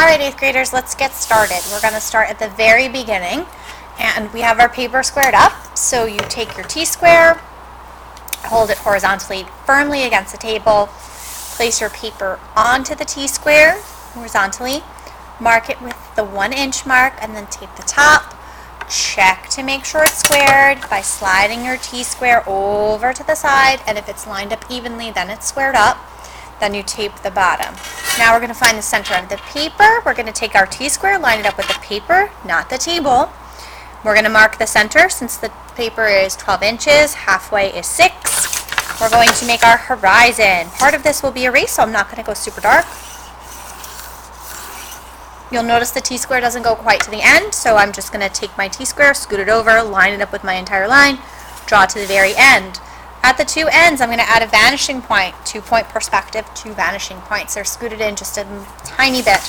Alright, 8th graders, let's get started. We're going to start at the very beginning, and we have our paper squared up. So you take your T-square, hold it horizontally firmly against the table, place your paper onto the T-square horizontally, mark it with the 1-inch mark, and then tape the top. Check to make sure it's squared by sliding your T-square over to the side, and if it's lined up evenly, then it's squared up. Then you tape the bottom. Now we're going to find the center of the paper. We're going to take our T-square, line it up with the paper, not the table. We're going to mark the center. Since the paper is 12 inches, halfway is 6. We're going to make our horizon. Part of this will be erased, so I'm not going to go super dark. You'll notice the T-square doesn't go quite to the end, so I'm just going to take my T-square, scoot it over, line it up with my entire line, draw to the very end. At the two ends, I'm going to add a vanishing point, 2-point perspective, 2 vanishing points. They're scooted in just a tiny bit.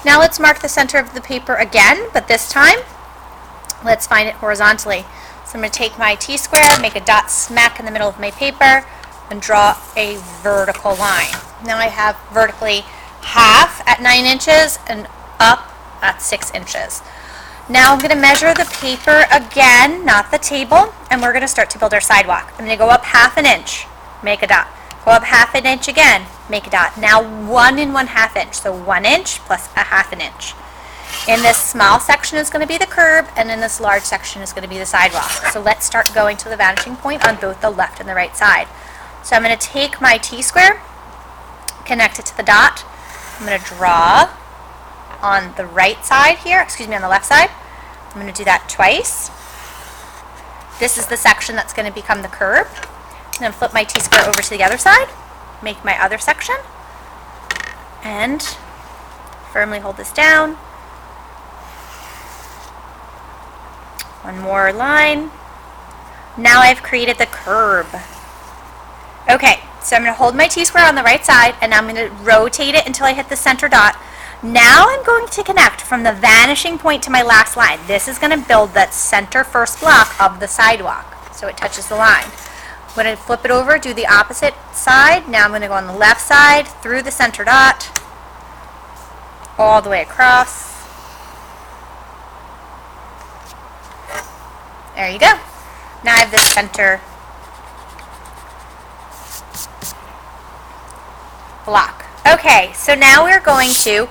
Now let's mark the center of the paper again, but this time, let's find it horizontally. So I'm going to take my T-square, make a dot smack in the middle of my paper, and draw a vertical line. Now I have vertically half at 9 inches and up at 6 inches. Now I'm going to measure the paper again, not the table, and we're going to start to build our sidewalk. I'm going to go up half an inch, make a dot. Go up half an inch again, make a dot. Now 1 1/2 inch, so 1 inch plus a half an inch. In this small section is going to be the curb, and in this large section is going to be the sidewalk. So let's start going to the vanishing point on both the left and the right side. So I'm going to take my T-square, connect it to the dot. I'm going to draw on the right side here, on the left side. I'm going to do that twice. This is the section that's going to become the curb. And then flip my T-square over to the other side, make my other section, and firmly hold this down. One more line. Now I've created the curb. Okay, so I'm going to hold my T-square on the right side, and I'm going to rotate it until I hit the center dot. Now I'm going to connect from the vanishing point to my last line. This is going to build that center first block of the sidewalk, so it touches the line. I'm going to flip it over, do the opposite side. Now I'm going to go on the left side, through the center dot, all the way across. There you go. Now I have the center block. Okay, so now we're going to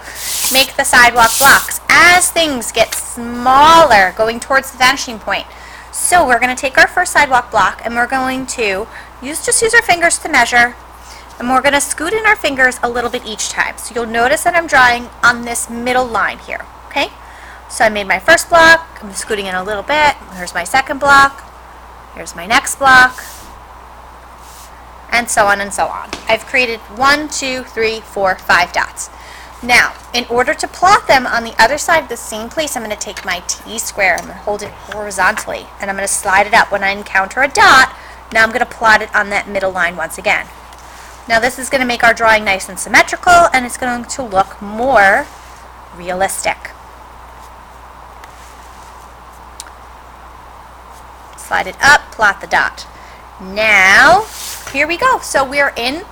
make the sidewalk blocks as things get smaller going towards the vanishing point. So we're going to take our first sidewalk block, and we're going to just use our fingers to measure, and we're going to scoot in our fingers a little bit each time. So you'll notice that I'm drawing on this middle line here, okay? So I made my first block, I'm scooting in a little bit, here's my second block, here's my next block, and so on and so on. I've created 1, 2, 3, 4, 5 dots. Now, in order to plot them on the other side of the same place, I'm going to take my T-square, I'm going to hold it horizontally, and I'm going to slide it up. When I encounter a dot, now I'm going to plot it on that middle line once again. Now this is going to make our drawing nice and symmetrical, and it's going to look more realistic. Slide it up, plot the dot. Now, here we go. So we're in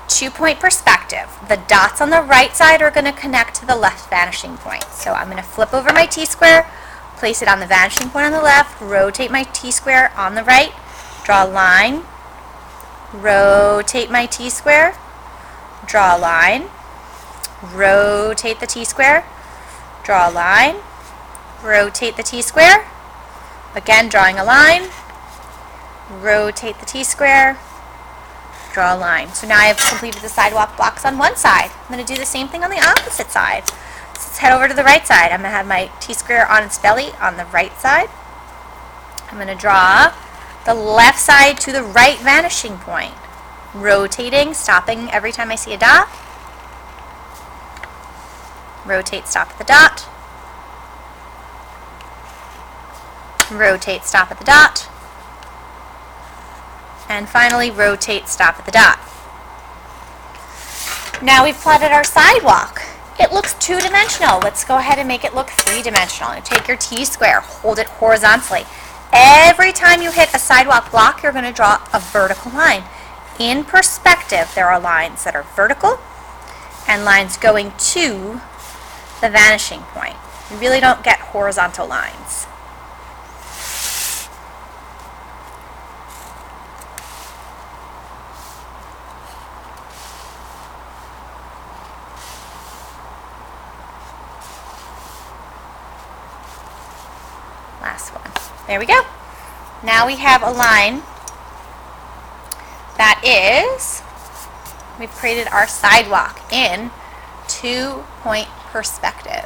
2-point perspective. The dots on the right side are going to connect to the left vanishing point. So I'm going to flip over my T-square, place it on the vanishing point on the left, rotate my T-square on the right, draw a line, rotate my T-square, draw a line, rotate the T-square, draw a line, rotate the T-square, again drawing a line, rotate the T-square, draw a line. So now I have completed the sidewalk blocks on one side. I'm going to do the same thing on the opposite side. So let's head over to the right side. I'm going to have my T-square on its belly on the right side. I'm going to draw the left side to the right vanishing point, rotating, stopping every time I see a dot. Rotate, stop at the dot. Rotate, stop at the dot. And finally, rotate, stop at the dot. Now we've plotted our sidewalk. It looks 2-dimensional. Let's go ahead and make it look 3-dimensional. Take your T-square, hold it horizontally. Every time you hit a sidewalk block, you're going to draw a vertical line. In perspective, there are lines that are vertical and lines going to the vanishing point. You really don't get horizontal lines. Last one. There we go. Now we have a line that is, we've created our sidewalk in 2-point perspective.